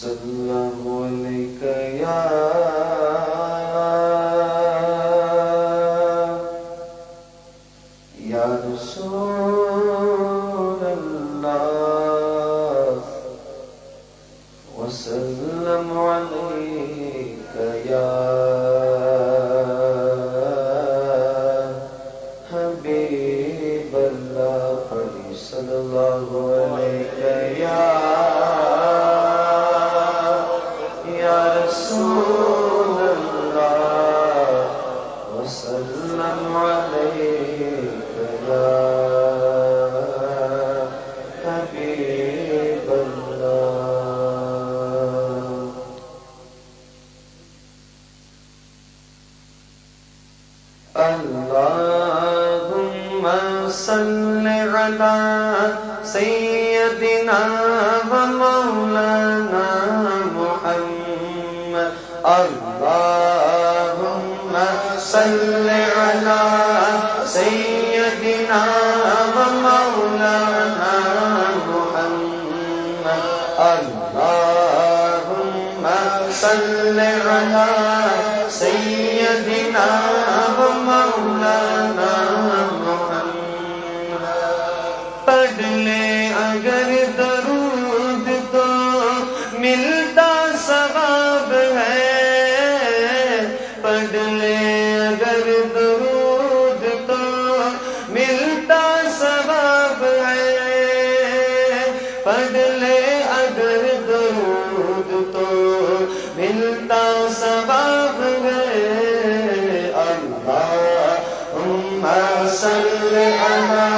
السلام عليك يا رسول الله وسلم عليك يا حبيب الله صلى الله عليك يا رسول الله وسلم عليك يا حبيب الله اللهم صل على سيدنا ومولانا محمد اللهم صل على سيدنا ومولانا محمد اللهم صل على سيدنا ومولانا محمد پڑھ لے اگر درود تو ملتا ثواب ہے پڑھ لے اگر درود تو ملتا ثواب ہے پڑھ لے اگر درود تو ملتا ثواب ہے اللہم صل علی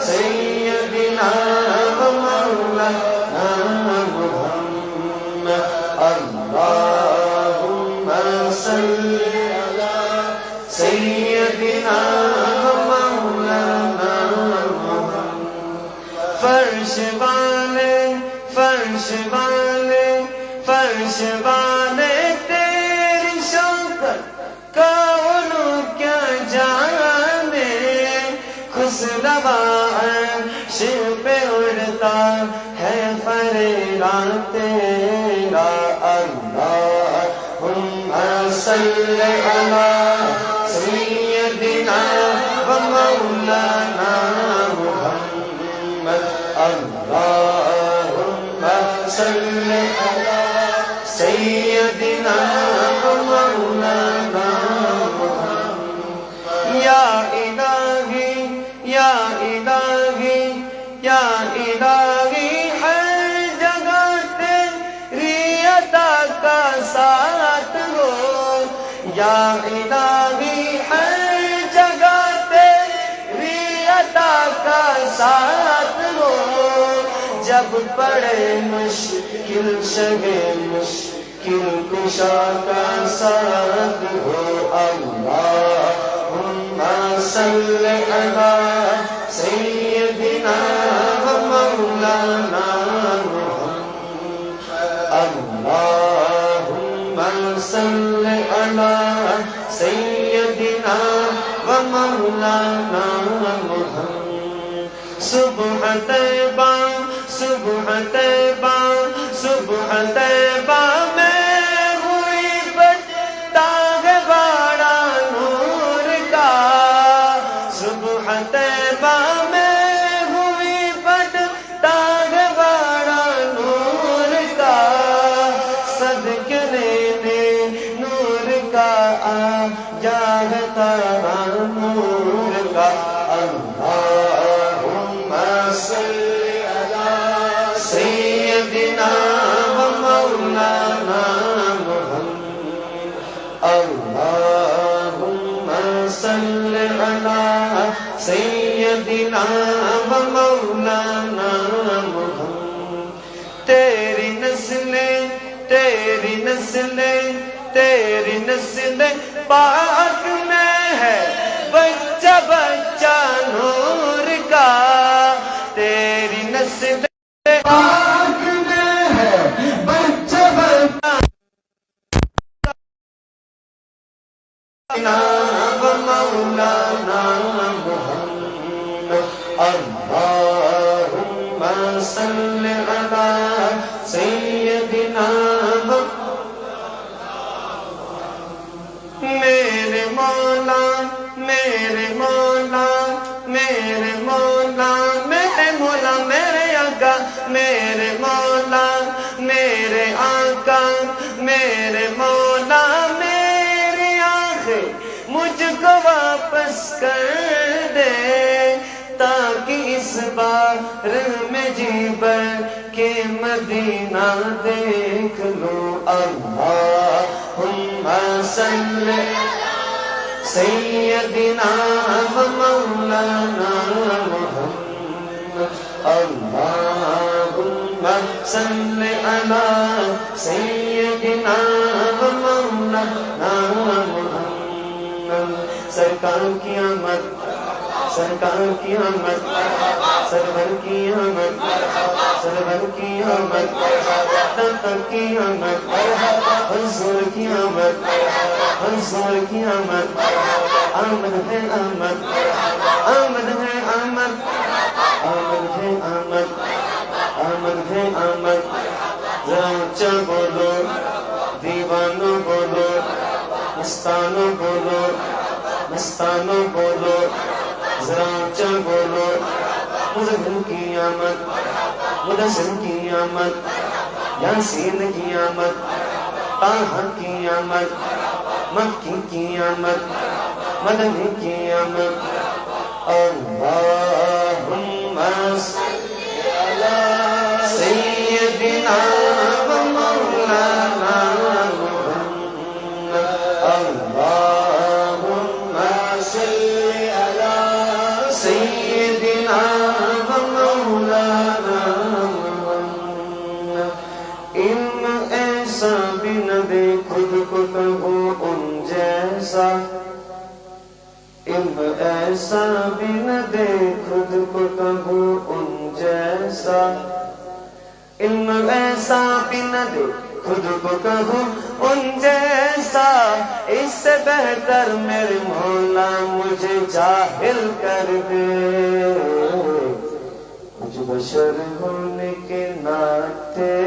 سیدنا ومولانا محمد اللہم صل علی سیدنا ومولانا محمد فرش والے فرش والے فرش والے تیری شوکت کونوں کیا جانے خسروا عرش پہ اڑتا ہے فرشتہ تیرا اللہم صل علی سیدنا ومولانا محمد اللہم صل علی سیدنا ومولانا محمد یا الہی یا الہی یا الہی ہر جگہ تیری عطا کا ساتھ ہو یا الہی ہر جگہ تیری عطا کا ساتھ ہو جب پڑے مشکل شگے مشکل کشا کا ساتھ ہو اللہم صل علی سیدنا ومولانا محمد اللہم صل علی سیدنا ومولانا محمد صبح طیبہ صبح طیبہ صبح طیبہ میں ہوئی بجتا ہے باڑا نور کا صبح طیبہ میں ہوئی بجتا ہے باڑا نور کا صدقے لینے نور کا آیا ہے تارا نور کا اللہم صل سیدنا ومولانا محمد اللہم صل علی سیدنا ومولانا محمد تیری نسلیں تیری نسلیں تیری نسلیں پاک میں ہے بچہ بچہ نور کا تیری نسلیں پاک میں ہے بچہ بچہ ومولانا محمد اللہم صل علی سیدنا میرے مولا میرے مولا میرے مولا میرے مولا میرے آقا میرے مولا میرے آقا میرے مولا میری آنکھیں مجھ کو واپس کر دے تاکہ اس بار میں جی بھر کے مدینہ دیکھ لوں اللہم صلی سیدنا و مولانا محمد اللہم صلی علی سیدنا و مولانا محمد سرکار کی آمد سرکار کی آمد سرور کی آمد سرور کی آمد داتا کی آمد حضور کی آمد حضور کی آمد آمد ہے آمد آمد ہے آمد آمد ہے آمد آمد ہے آمد ذرا اونچا بولو دیوانوں بولو مستانوں بولو مستانوں بولو ذرا اونچا بولو مزمل کی آمد مدثر کی آمد یاسین کی آمد طٰہٰ کی آمد مکی کی آمد مدنی کی آمد اللہم صلی علی سیدنا و مولانا محمد اللہم صلی علی سیدنا و مولانا محمد علم ایسا بھی نہ دے خود کو کہو ان جیسا علم ایسا بھی نہ دے خود کو کہو ان جیسا علم ایسا بھی نہ دے خود کو کہو ان جیسا اس سے بہتر میرے مولا مجھے جاہل کر دے کچھ بشر ہونے کے ناطے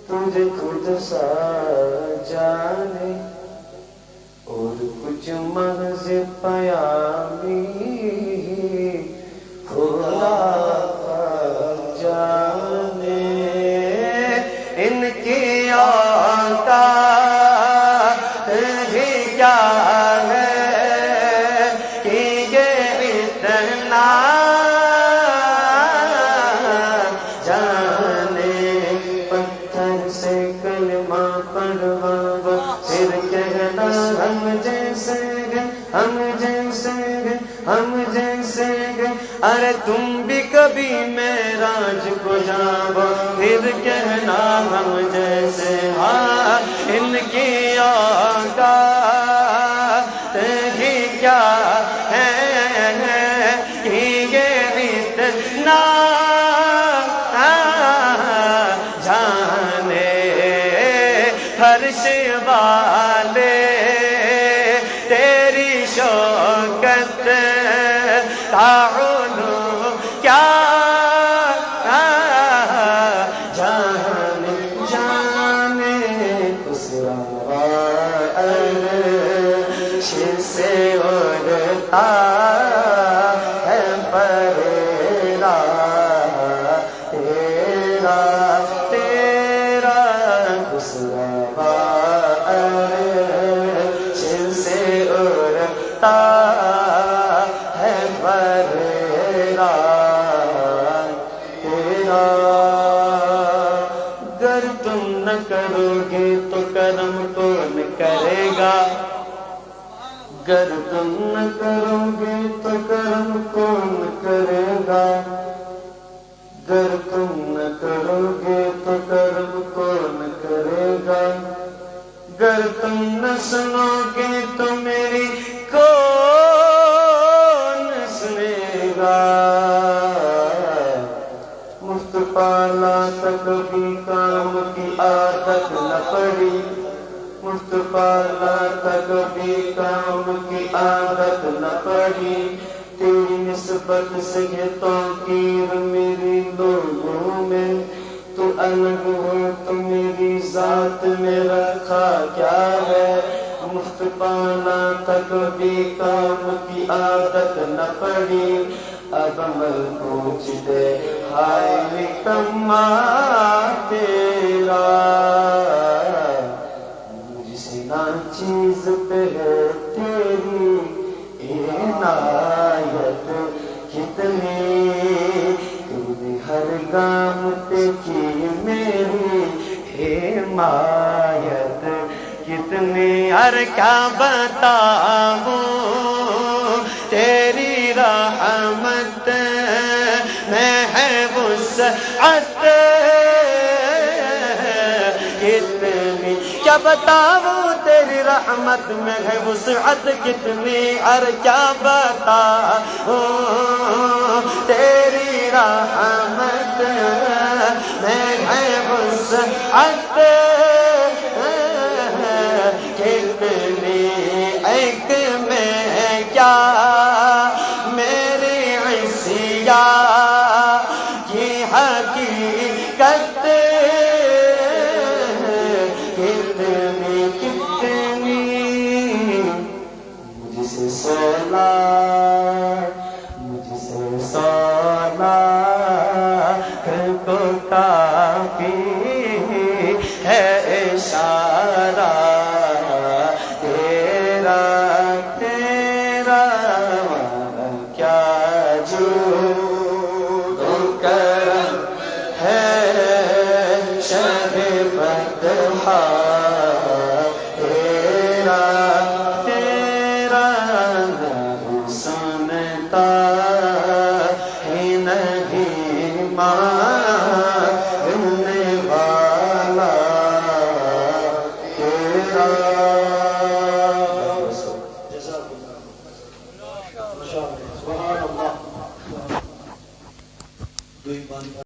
تجھے خود سا جانے اور کچھ محض پیامی خدا جانے ان کی اوقات ہی کیا ہے کہ یہ اتنا جانے پتھر سے کلمہ پڑھوا پھر کہنا ہم جیسے گے ہم جیسے گے ہم جیسے گے ارے تم بھی کبھی معراج کو جاؤ پھر کہنا ہم جیسے ہاں ان کی اوقات ہی کیا ہے کہ یہ اتنا جانے فرش والے تیری شوکت تعلو کیا جانے جانے خسرا عرش سے اڑتا ہے پریرا تیرا تیرا خسرا عرش سے اڑتا ہے پریرا تیرا گر تم نہ کرو گے تو کرم کون کرے گا گر تم نہ کرو گے تو کرم کون کرے گا گر تم نہ کرو گے تو کرم کون کرے گا گر تم نہ سنو گے تو میری کون سنے گا مفت پالا تک بھی کام کی عادت نہ پڑی مفت پالا تک بھی کام کی عادت نہ پڑی تیری نسبت سے ہے توقیر میری لوگوں میں، تو الگ ہو تو میری ذات میں رکھا کیا ہے؟ مفت پانا تھا کبھی کام کی عادت نہ پڑی، اب عمل پوچھ دے ہائے نکما تیرا، جس ناچیز پہ ہے تیری عنایت کتنی، تو نے ہر گام پہ کی میری حمایت کتنی، اور کیا بتاؤں تیری رحمت میں ہے وسعت کتنی، کیا بتاؤں تیری رحمت میں ہے وسعت کتنی، اور کیا بتاؤں تیری رحمت میں ہے وسعت کتنی، ایک میں کیا میری عصیا کی حقیقت کتنی کتنی، مجھ سے سونا کو کافی ہے اشارہ تیرا تیرا، کیا جو کرم ہے شہ بدحا تیرا تیرا، نہیں سنتا ہی نہیں ماننے والا تیرا۔ سبحان اللہ۔